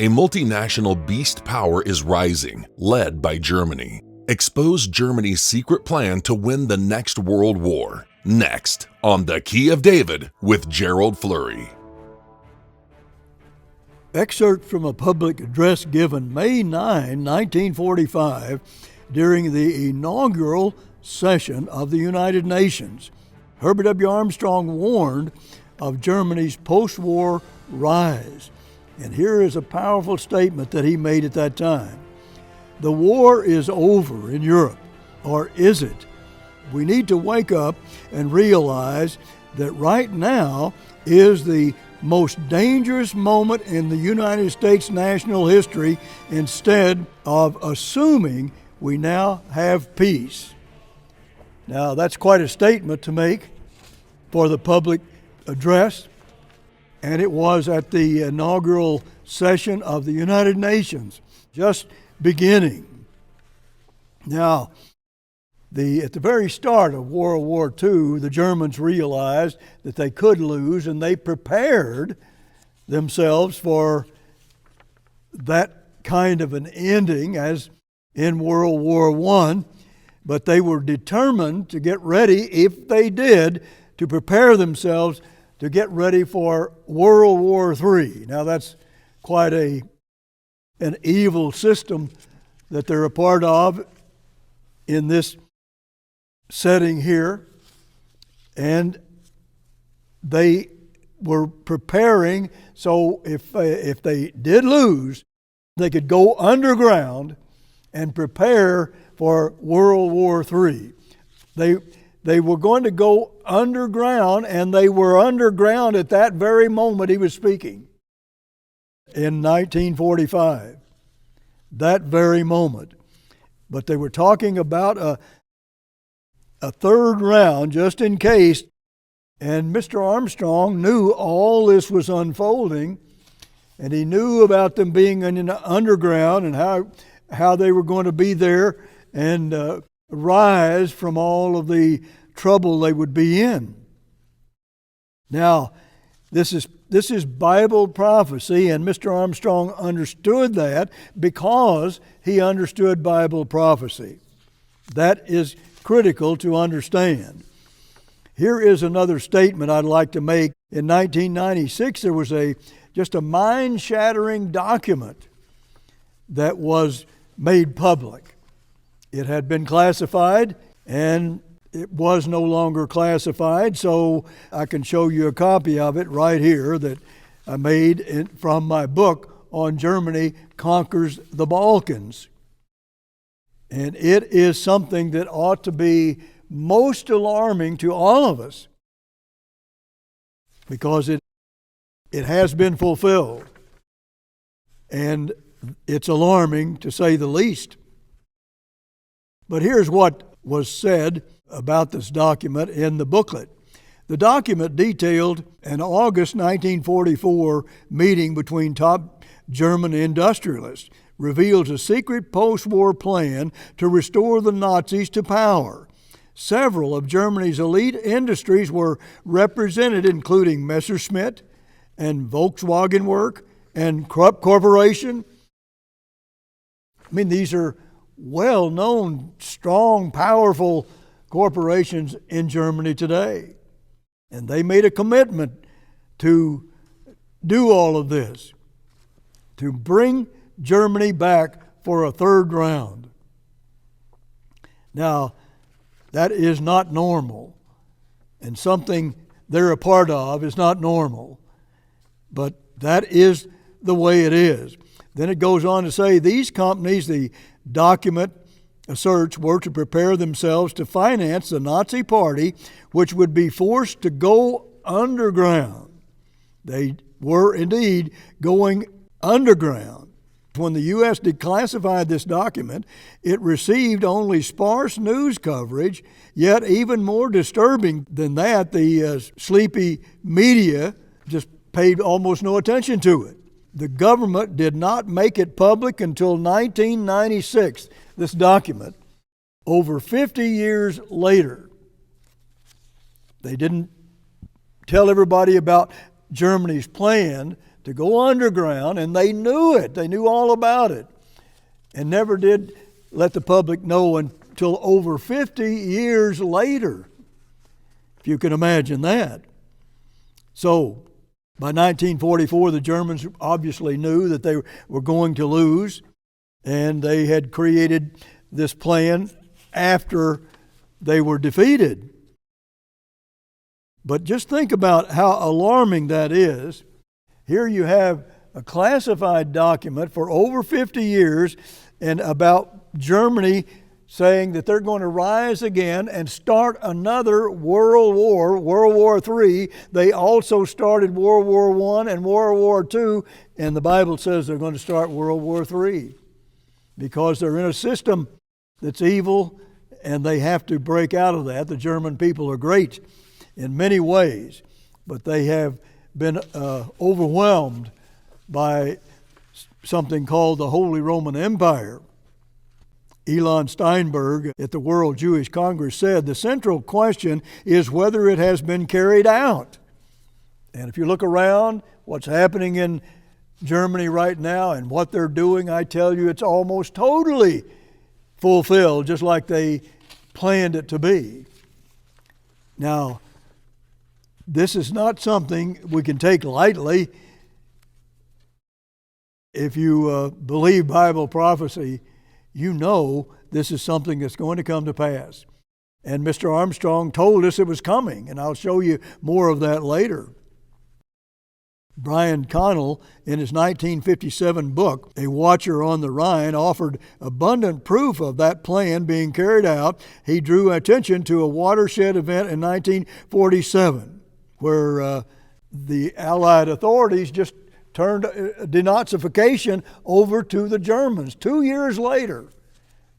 A multinational beast power is rising, led by Germany. Expose Germany's secret plan to win the next World War. Next, on The Key of David with Gerald Flurry. Excerpt from a public address given May 9, 1945, during the inaugural session of the United Nations. Herbert W. Armstrong warned of Germany's post-war rise. And here is a powerful statement that he made at that time. The war is over in Europe, or is it? We need to wake up and realize that right now is the most dangerous moment in the United States national history instead of assuming we now have peace. Now, that's quite a statement to make for the public address, and it was at the inaugural session of the United Nations, just beginning. Now, at the very start of World War II, the Germans realized that they could lose, and they prepared themselves for that kind of an ending as in World War I. But they were determined to get ready, if they did, to prepare themselves to get ready for World War III. Now that's quite an evil system that they're a part of in this setting here. And they were preparing so if they did lose, they could go underground and prepare for World War III. They were going to go underground, and they were underground at that very moment he was speaking in 1945. That very moment. But they were talking about a third round just in case, and Mr. Armstrong knew all this was unfolding, and he knew about them being in the underground and how they were going to be there and rise from all of the trouble they would be in. Now, this is Bible prophecy, and Mr. Armstrong understood that because he understood Bible prophecy. That is critical to understand. Here is another statement I'd like to make. In 1996, there was just a mind-shattering document that was made public. It had been classified, and it was no longer classified, so I can show you a copy of it right here that I made from my book on Germany Conquers the Balkans. And it is something that ought to be most alarming to all of us because it has been fulfilled. And it's alarming to say the least. But here's what was said about this document in the booklet. The document detailed an August 1944 meeting between top German industrialists, reveals a secret post-war plan to restore the Nazis to power. Several of Germany's elite industries were represented, including Messerschmitt and Volkswagen Work and Krupp Corporation. I mean, these are well-known, strong, powerful corporations in Germany today. And they made a commitment to do all of this, to bring Germany back for a third round. Now, that is not normal, and something they're a part of is not normal, but that is the way it is. Then it goes on to say these companies, the document asserts, were to prepare themselves to finance the Nazi Party, which would be forced to go underground. They were indeed going underground. When the U.S. declassified this document, it received only sparse news coverage, yet even more disturbing than that, the sleepy media just paid almost no attention to it. The government did not make it public until 1996, this document, over 50 years later. They didn't tell everybody about Germany's plan. to go underground, and they knew it. They knew all about it, and never did let the public know until over 50 years later, if you can imagine that. So, by 1944, the Germans obviously knew that they were going to lose, and they had created this plan after they were defeated. But just think about how alarming that is. Here you have a classified document for over 50 years and about Germany saying that they're going to rise again and start another world war, World War III. They also started World War I and World War II, and the Bible says they're going to start World War III because they're in a system that's evil, and they have to break out of that. The German people are great in many ways, but they have been overwhelmed by something called the Holy Roman Empire. Elon Steinberg at the World Jewish Congress said, the central question is whether it has been carried out. And if you look around, what's happening in Germany right now and what they're doing, I tell you, it's almost totally fulfilled, just like they planned it to be. Now, this is not something we can take lightly. If you believe Bible prophecy, you know this is something that's going to come to pass. And Mr. Armstrong told us it was coming, and I'll show you more of that later. Brian Connell, in his 1957 book, A Watcher on the Rhine, offered abundant proof of that plan being carried out. He drew attention to a watershed event in 1947, where the Allied authorities just turned denazification over to the Germans 2 years later.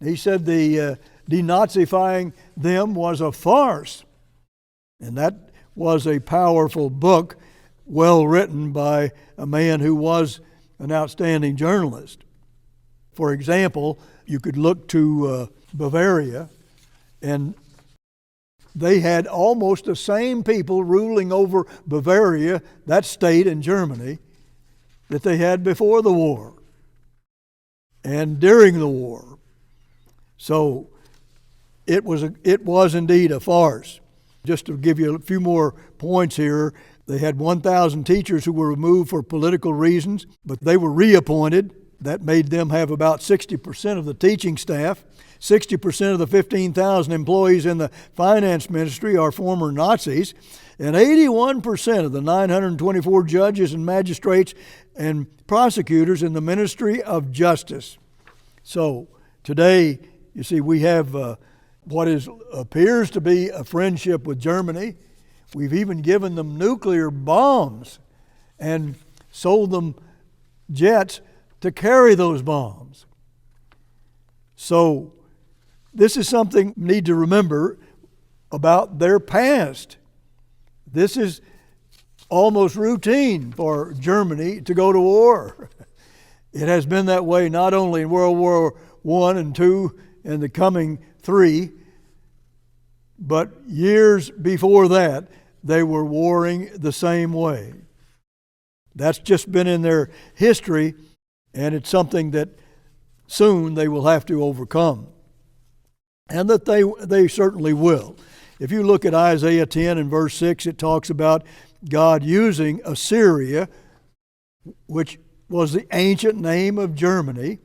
He said the denazifying them was a farce. And that was a powerful book, well written by a man who was an outstanding journalist. For example, you could look to Bavaria, and they had almost the same people ruling over Bavaria, that state in Germany, that they had before the war and during the war. So it was indeed a farce. Just to give you a few more points here, they had 1,000 teachers who were removed for political reasons, but they were reappointed. That made them have about 60% of the teaching staff. 60% of the 15,000 employees in the finance ministry are former Nazis, and 81% of the 924 judges and magistrates and prosecutors in the ministry of justice. So today, you see, we have what appears to be a friendship with Germany. We've even given them nuclear bombs and sold them jets to carry those bombs. So this is something we need to remember about their past. This is almost routine for Germany to go to war. It has been that way not only in World War I and II and the coming three, but years before that, they were warring the same way. That's just been in their history, and it's something that soon they will have to overcome. And that they certainly will. If you look at Isaiah 10 and verse 6, it talks about God using Assyria, which was the ancient name of Germany,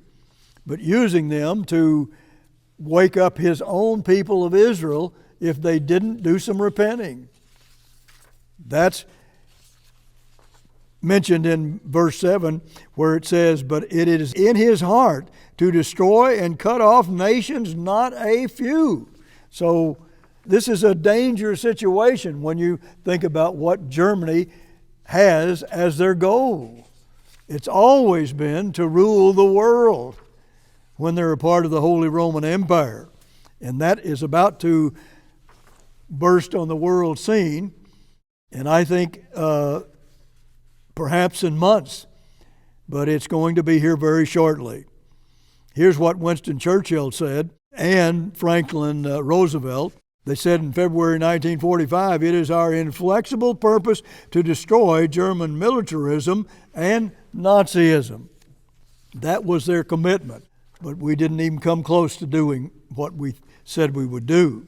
but using them to wake up his own people of Israel if they didn't do some repenting. That's mentioned in verse 7 where it says, but it is in his heart to destroy and cut off nations, not a few. So this is a dangerous situation when you think about what Germany has as their goal. It's always been to rule the world when they're a part of the Holy Roman Empire. And that is about to burst on the world scene, and I think perhaps in months, but it's going to be here very shortly. Here's what Winston Churchill said, and Franklin Roosevelt. They said in February 1945, it is our inflexible purpose to destroy German militarism and Nazism. That was their commitment, but we didn't even come close to doing what we said we would do.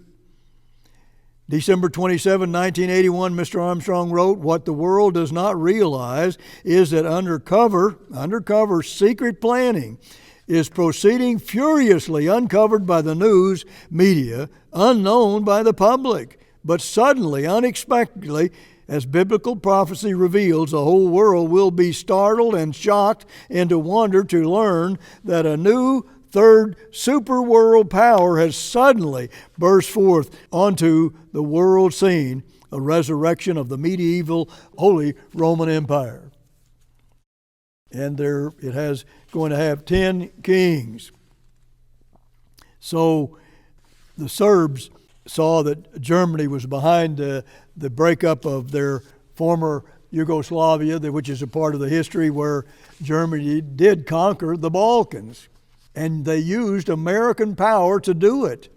December 27, 1981, Mr. Armstrong wrote, "What the world does not realize is that undercover secret planning is proceeding furiously, uncovered by the news media, unknown by the public. But suddenly, unexpectedly, as biblical prophecy reveals, the whole world will be startled and shocked into wonder to learn that a new third super world power has suddenly burst forth onto the world scene, a resurrection of the medieval Holy Roman Empire." And it has going to have 10 kings. So the Serbs saw that Germany was behind the breakup of their former Yugoslavia, which is a part of the history where Germany did conquer the Balkans. And they used American power to do it.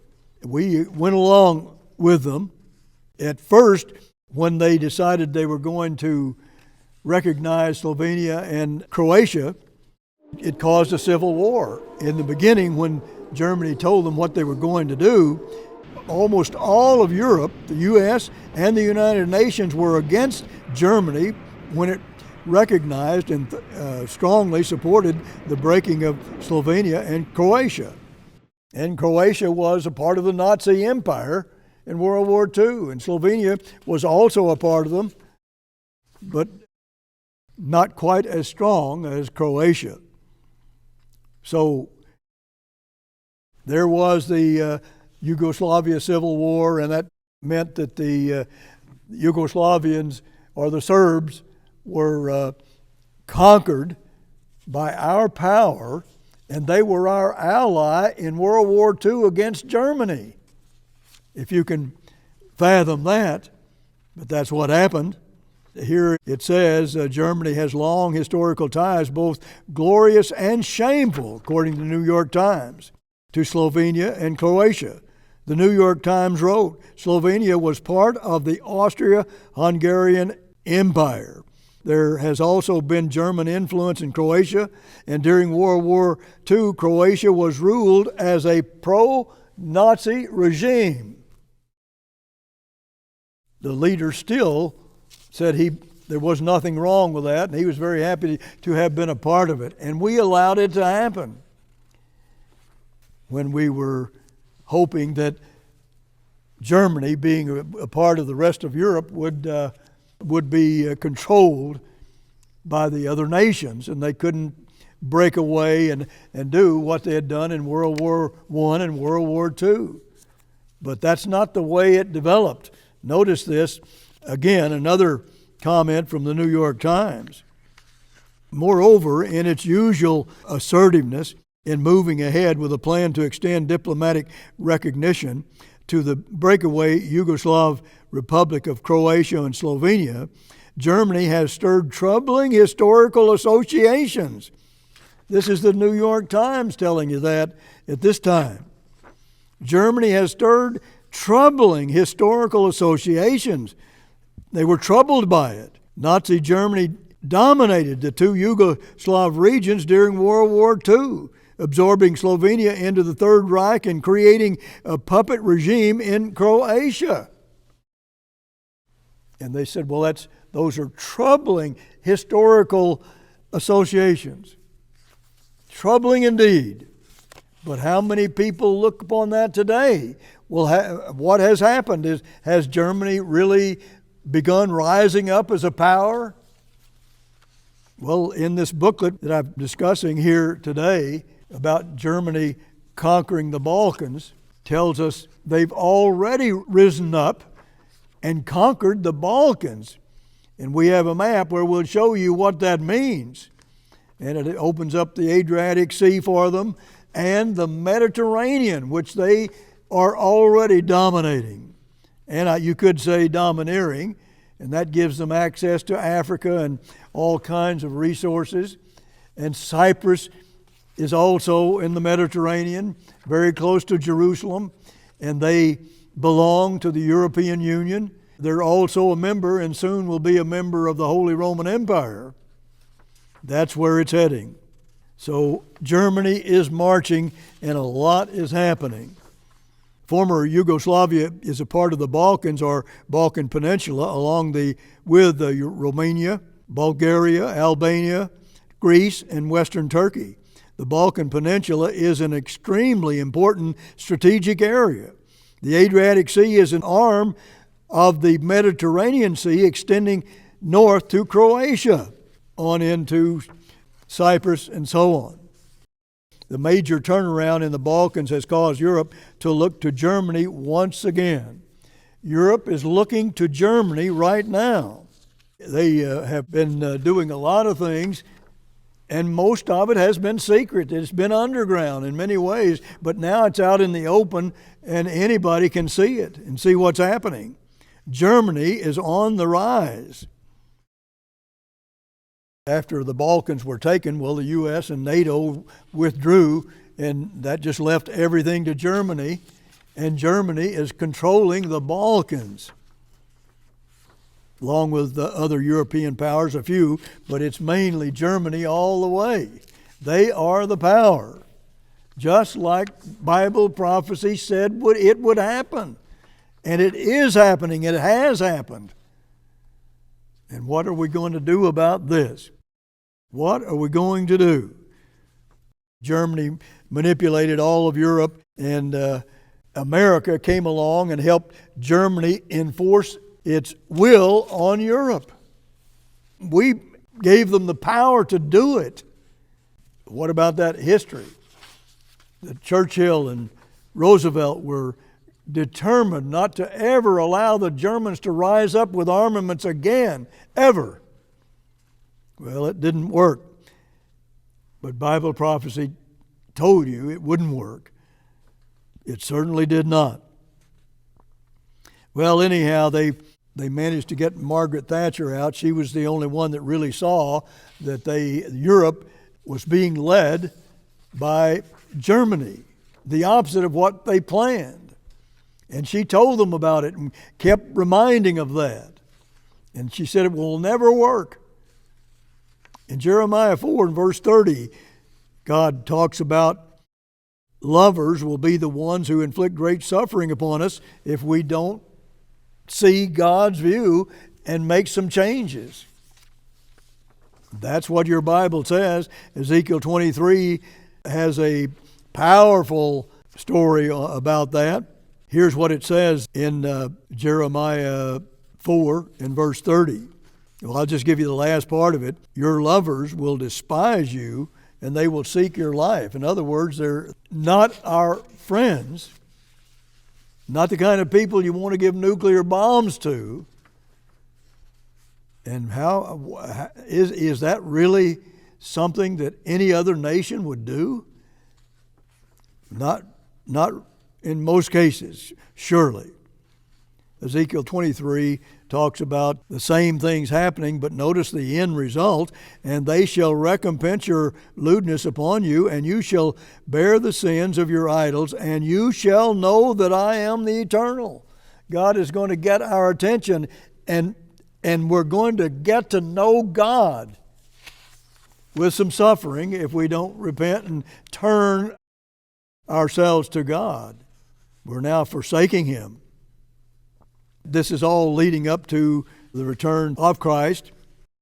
We went along with them. At first, when they decided they were going to recognize Slovenia and Croatia, it caused a civil war. In the beginning, when Germany told them what they were going to do, almost all of Europe, the U.S. and the United Nations, were against Germany when it recognized and strongly supported the breaking of Slovenia and Croatia. And Croatia was a part of the Nazi Empire in World War II, and Slovenia was also a part of them, but not quite as strong as Croatia. So there was the Yugoslavia Civil War, and that meant that the Yugoslavians, or the Serbs, were conquered by our power, and they were our ally in World War II against Germany, if you can fathom that. But that's what happened. Here it says Germany has long historical ties, both glorious and shameful, according to the New York Times, to Slovenia and Croatia. The New York Times wrote, Slovenia was part of the Austria-Hungarian Empire. There has also been German influence in Croatia, and during World War II, Croatia was ruled as a pro-Nazi regime. The leader still said there was nothing wrong with that, and he was very happy to have been a part of it. And we allowed it to happen when we were hoping that Germany, being a part of the rest of Europe, would be controlled by the other nations, and they couldn't break away and do what they had done in World War I and World War II. But that's not the way it developed. Notice this, again, another comment from the New York Times. Moreover, in its usual assertiveness in moving ahead with a plan to extend diplomatic recognition to the breakaway Yugoslav Republic of Croatia and Slovenia, Germany has stirred troubling historical associations. This is the New York Times telling you that at this time. Germany has stirred troubling historical associations. They were troubled by it. Nazi Germany dominated the two Yugoslav regions during World War II, absorbing Slovenia into the Third Reich and creating a puppet regime in Croatia. And they said, well, those are troubling historical associations. Troubling indeed. But how many people look upon that today? Well, what has happened has Germany really begun rising up as a power? Well, in this booklet that I'm discussing here today about Germany conquering the Balkans, tells us they've already risen up and conquered the Balkans. And we have a map where we'll show you what that means. And it opens up the Adriatic Sea for them and the Mediterranean, which they are already dominating. And you could say domineering, and that gives them access to Africa and all kinds of resources. And Cyprus is also in the Mediterranean, very close to Jerusalem, and they belong to the European Union. They're also a member and soon will be a member of the Holy Roman Empire. That's where it's heading. So Germany is marching and a lot is happening. Former Yugoslavia is a part of the Balkans or Balkan Peninsula with Romania, Bulgaria, Albania, Greece, and Western Turkey. The Balkan Peninsula is an extremely important strategic area. The Adriatic Sea is an arm of the Mediterranean Sea extending north to Croatia, on into Cyprus, and so on. The major turnaround in the Balkans has caused Europe to look to Germany once again. Europe is looking to Germany right now. They have been doing a lot of things, and most of it has been secret. It's been underground in many ways, but now it's out in the open and anybody can see it and see what's happening. Germany is on the rise. After the Balkans were taken, the U.S. and NATO withdrew, and that just left everything to Germany, and Germany is controlling the Balkans, along with the other European powers, a few, but it's mainly Germany all the way. They are the power, just like Bible prophecy said it would happen. And it is happening. It has happened. And what are we going to do about this? What are we going to do? Germany manipulated all of Europe, and America came along and helped Germany enforce its will on Europe. We gave them the power to do it. What about that history? That Churchill and Roosevelt were determined not to ever allow the Germans to rise up with armaments again, ever. Well, it didn't work. But Bible prophecy told you it wouldn't work. It certainly did not. Well, anyhow, they managed to get Margaret Thatcher out. She was the only one that really saw that Europe was being led by Germany, the opposite of what they planned. And she told them about it and kept reminding of that. And she said it will never work. In Jeremiah 4 and verse 30, God talks about lovers will be the ones who inflict great suffering upon us if we don't see God's view and make some changes. That's what your Bible says. Ezekiel 23 has a powerful story about that. Here's what it says in Jeremiah 4 and verse 30. Well, I'll just give you the last part of it. Your lovers will despise you, and they will seek your life. In other words, they're not our friends, not the kind of people you want to give nuclear bombs to. And how is that really something that any other nation would do? Not in most cases, surely. Ezekiel 23 talks about the same things happening, but notice the end result. And they shall recompense your lewdness upon you, and you shall bear the sins of your idols, and you shall know that I am the Eternal. God is going to get our attention, and we're going to get to know God with some suffering if we don't repent and turn ourselves to God. We're now forsaking Him. This is all leading up to the return of Christ.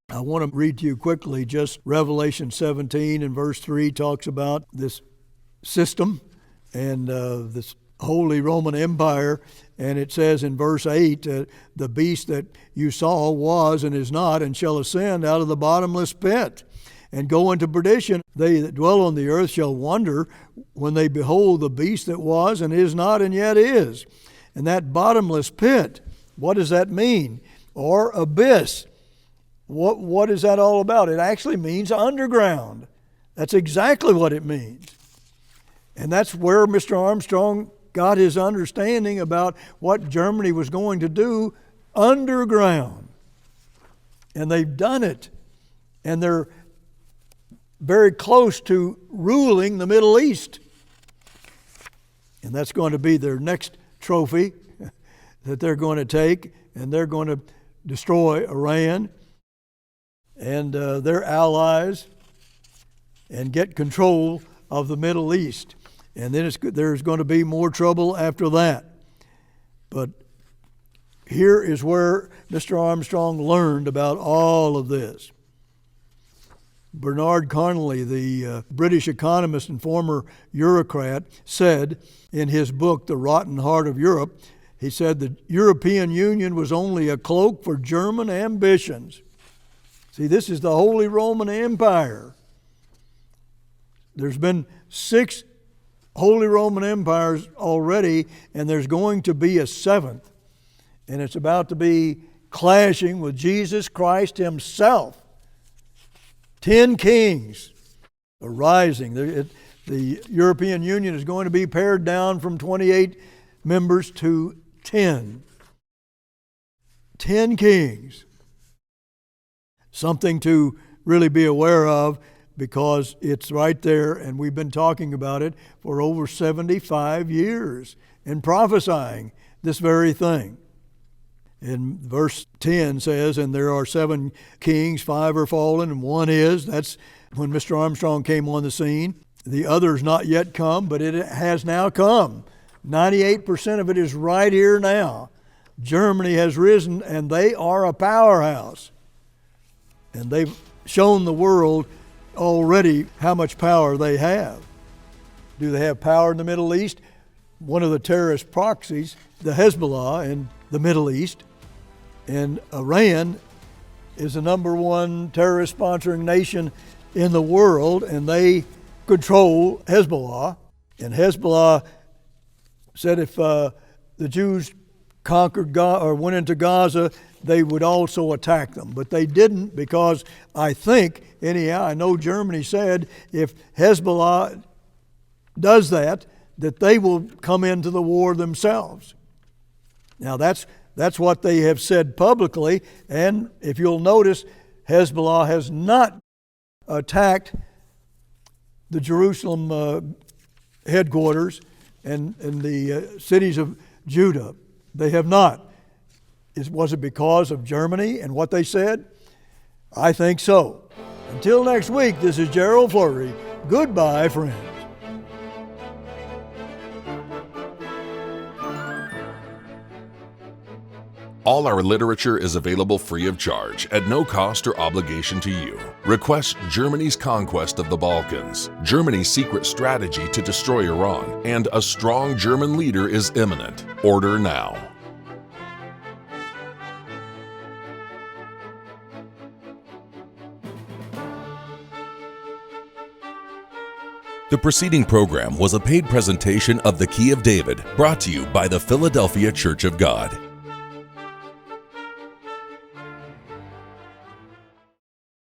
I want to read to you quickly just Revelation 17 and verse 3 talks about this system and this Holy Roman Empire. And it says in verse 8, the beast that you saw was and is not and shall ascend out of the bottomless pit and go into perdition. They that dwell on the earth shall wonder when they behold the beast that was and is not and yet is. And that bottomless pit, what does that mean? Or abyss. What is that all about? It actually means underground. That's exactly what it means. And that's where Mr. Armstrong got his understanding about what Germany was going to do underground. And they've done it. And they're very close to ruling the Middle East. And that's going to be their next trophy. that they're going to take, and they're going to destroy Iran and their allies and get control of the Middle East. And then there's going to be more trouble after that. But here is where Mr. Armstrong learned about all of this. Bernard Connolly, the British economist and former Eurocrat, said in his book, The Rotten Heart of Europe, he said the European Union was only a cloak for German ambitions. See, this is the Holy Roman Empire. There's been 6 Holy Roman Empires already, and there's going to be a 7th. And it's about to be clashing with Jesus Christ himself. 10 kings are rising. The European Union is going to be pared down from 28 members to 10. 10 kings. Something to really be aware of, because it's right there, and we've been talking about it for over 75 years and prophesying this very thing. In verse 10 says, and there are 7 kings, 5 are fallen, and 1 is. That's when Mr. Armstrong came on the scene. The other's not yet come, but it has now come. 98% of it is right here now. Germany has risen, and they are a powerhouse. And they've shown the world already how much power they have. Do they have power in the Middle East? One of the terrorist proxies, the Hezbollah in the Middle East, and Iran is the number 1 terrorist sponsoring nation in the world, and they control Hezbollah. And Hezbollah said if the Jews conquered or went into Gaza, they would also attack them. But they didn't, because I think, anyhow, I know Germany said if Hezbollah does that they will come into the war themselves. Now that's what they have said publicly, and if you'll notice, Hezbollah has not attacked the Jerusalem headquarters and the cities of Judah. They have not. Was it because of Germany and what they said? I think so. Until next week, this is Gerald Flurry. Goodbye, friends. All our literature is available free of charge, at no cost or obligation to you. Request Germany's Conquest of the Balkans, Germany's Secret Strategy to Destroy Iran, and A Strong German Leader is Imminent. Order now. The preceding program was a paid presentation of The Key of David, brought to you by the Philadelphia Church of God.